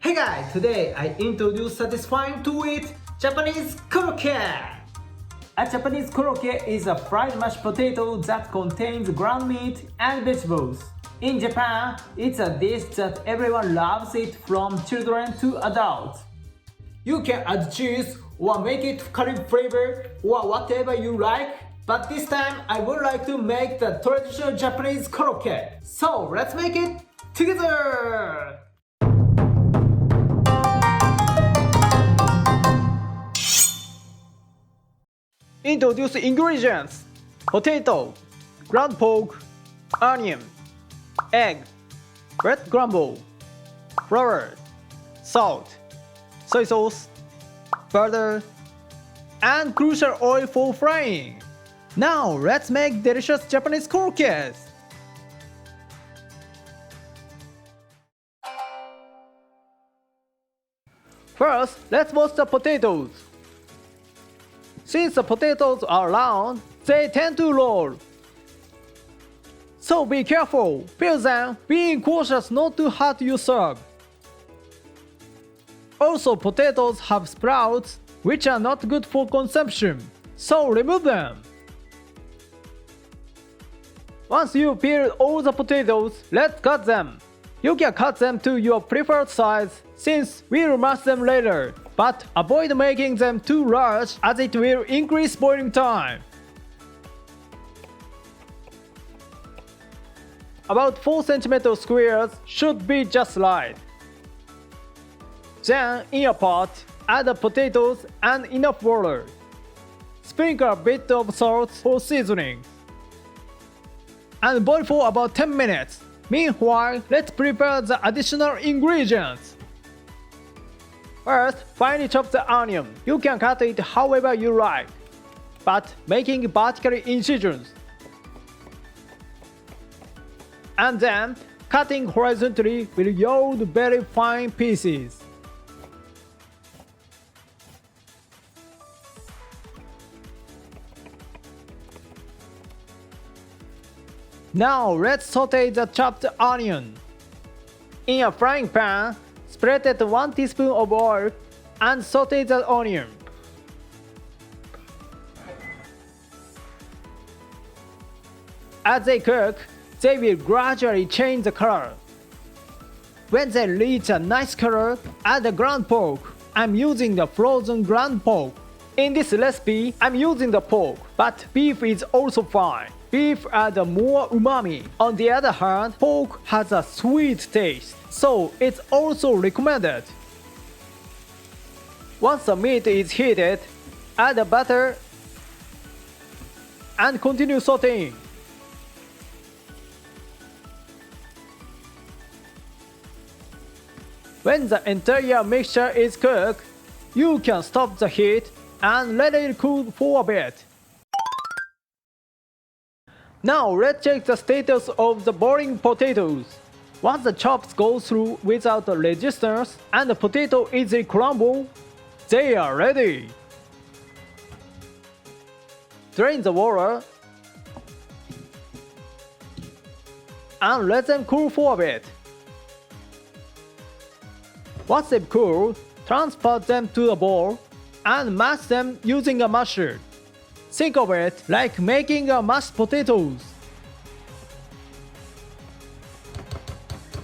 Hey guys, today I introduce satisfying to eat Japanese croquette. A Japanese croquette is a fried mashed potato that contains ground meat and vegetables. In Japan, it's a dish that everyone loves it from children to adults. You can add cheese or make it curry flavor or whatever you like, but this time I would like to make the traditional Japanese croquette. So let's make it together! Introduce ingredients: potato, ground pork, onion, egg, breadcrumb, flour, salt, soy sauce, butter, and crucial oil for frying. Now let's make delicious Japanese croquettes. First, let's wash the potatoes. Since the potatoes are round, they tend to roll. So be careful, peel them, being cautious not to hurt yourself. Also, potatoes have sprouts, which are not good for consumption, so remove them. Once you peel all the potatoes, let's cut them. You can cut them to your preferred size, since we'll mash them later, but avoid making them too large as it will increase boiling time. About 4 cm squares should be just right. Then, in a pot, add the potatoes and enough water. Sprinkle a bit of salt for seasoning. And boil for about 10 minutes. Meanwhile, let's prepare the additional ingredients. First, finely chop the onion. You can cut it however you like, but making vertical incisions. And then, cutting horizontally will yield very fine pieces. Now let's saute the chopped onion. In a frying pan, spread 1 teaspoon of oil and saute the onion. As they cook, they will gradually change the color. When they reach a nice color, add the ground pork. I'm using the frozen ground pork. In this recipe, I'm using the pork, but beef is also fine. Beef adds more umami. On the other hand, pork has a sweet taste, so it's also recommended. Once the meat is heated, add the butter and continue sauteing. When the entire mixture is cooked, you can stop the heat and let it cool for a bit. Now let's check the status of the boiling potatoes. Once the chops go through without resistance and the potato easily crumble, they are ready. Drain the water and let them cool for a bit. Once they've cooled, transfer them to a bowl and mash them using a masher. Think of it like making a mashed potatoes.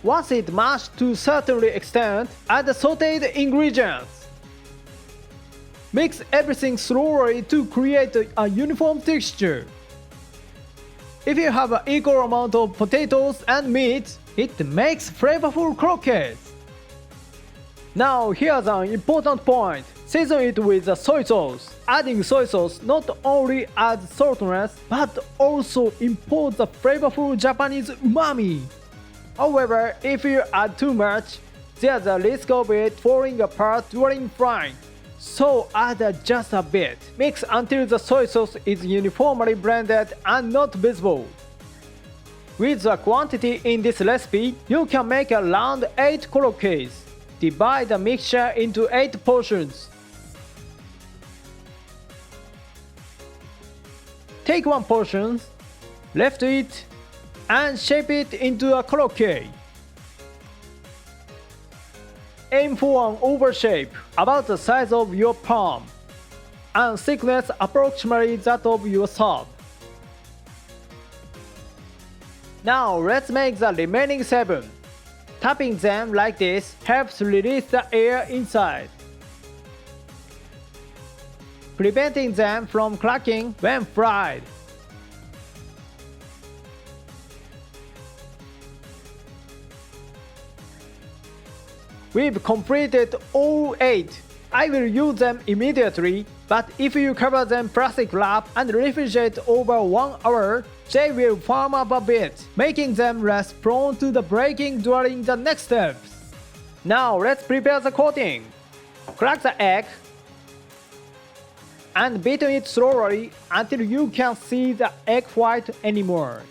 Once it's mashed to a certain extent, add the sauteed ingredients. Mix everything slowly to create a uniform texture. If you have an equal amount of potatoes and meat, it makes flavorful croquettes. Now here's an important point. Season it with the soy sauce. Adding soy sauce not only adds saltiness, but also imparts the flavorful Japanese umami. However, if you add too much, there's a risk of it falling apart during frying. So add just a bit. Mix until the soy sauce is uniformly blended and not visible. With the quantity in this recipe, you can make around 8 croquettes. Divide the mixture into 8 portions. Take 1 portion, lift it, and shape it into a croquette. Aim for an oval shape about the size of your palm and thickness approximately that of your thumb. Now let's make the remaining 7. Tapping them like this helps release the air inside, preventing them from cracking when fried. We've completed all 8. I will use them immediately, but if you cover them plastic wrap and refrigerate over 1 hour, they will firm up a bit, making them less prone to the breaking during the next steps. Now let's prepare the coating. Crack the egg and beat it slowly until you can't see the egg white anymore.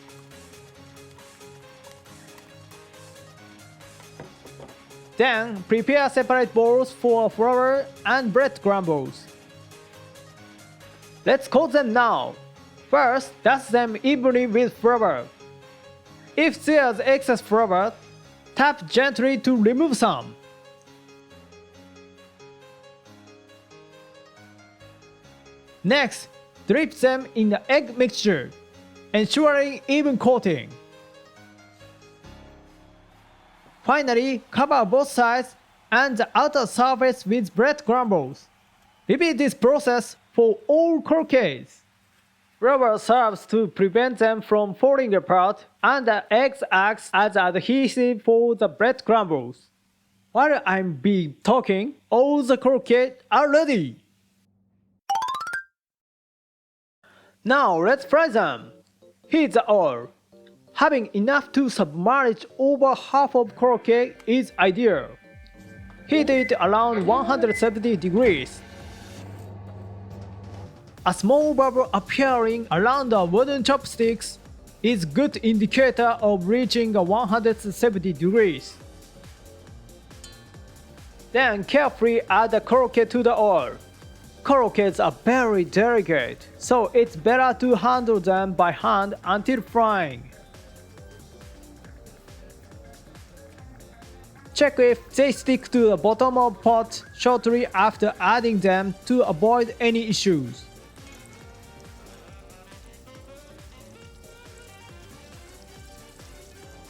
Then prepare separate bowls for flour and breadcrumbs. Let's coat them now. First, dust them evenly with flour. If there's excess flour, tap gently to remove some. Next, dip them in the egg mixture, ensuring even coating. Finally, cover both sides and the outer surface with breadcrumbs. Repeat this process for all croquettes. Rubber serves to prevent them from falling apart, and the eggs acts as adhesive for the breadcrumbs. While I'm talking, all the croquettes are ready. Now let's fry them. Heat the oil. Having enough to submerge over half of croquette is ideal. Heat it around 170 degrees. A small bubble appearing around the wooden chopsticks is a good indicator of reaching 170 degrees. Then carefully add the croquette to the oil. Croquettes are very delicate, so it's better to handle them by hand until frying. Check if they stick to the bottom of the pot shortly after adding them to avoid any issues.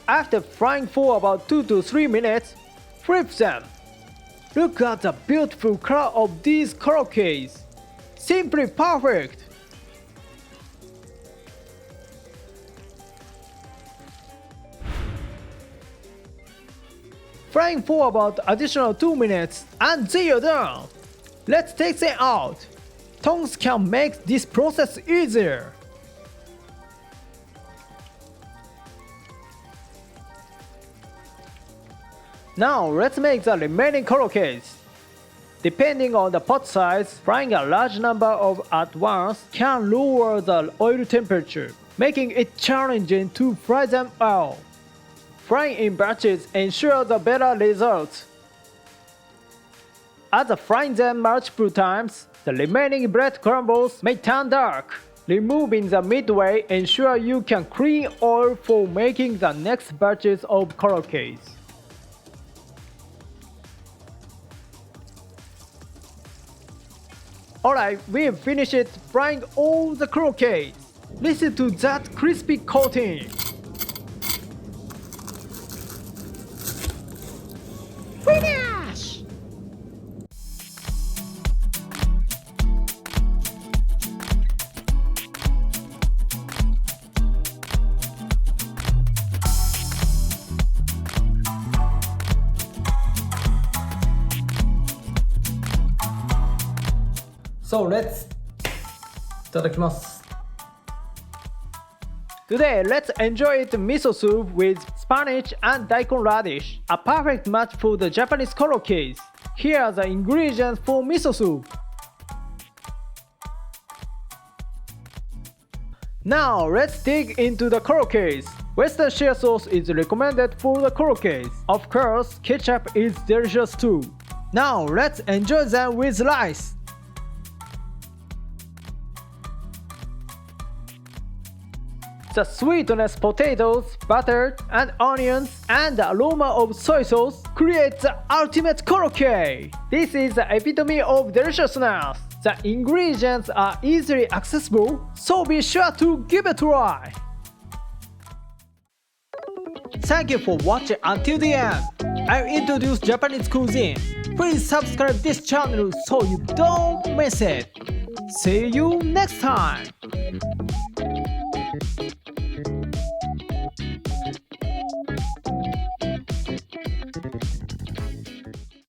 After frying for about 2 to 3 minutes, flip them. Look at the beautiful color of these croquettes. Simply perfect! Frying for about additional 2 minutes and they are done. Let's take them out. Tongs can make this process easier. Now let's make the remaining croquettes. Depending on the pot size, frying a large number at once can lower the oil temperature, making it challenging to fry them well. Frying in batches ensures the better results. As frying them multiple times, the remaining breadcrumbs may turn dark. Removing the midway ensures you can clean oil for making the next batches of croquettes. Alright, we've finished frying all the croquettes. Listen to that crispy coating. Finish! So let's いただきます。Today, let's enjoy it miso soup with spinach and daikon radish, a perfect match for the Japanese croquettes. Here are the ingredients for miso soup. Now, let's dig into the croquettes. Western shea sauce is recommended for the croquettes. Of course, ketchup is delicious too. Now, let's enjoy them with rice. The sweetness potatoes, butter, and onions, and the aroma of soy sauce create the ultimate croquette. This is the epitome of deliciousness. The ingredients are easily accessible, so be sure to give it a try. Thank you for watching until the end. I'll introduce Japanese cuisine. Please subscribe this channel so you don't miss it. See you next time.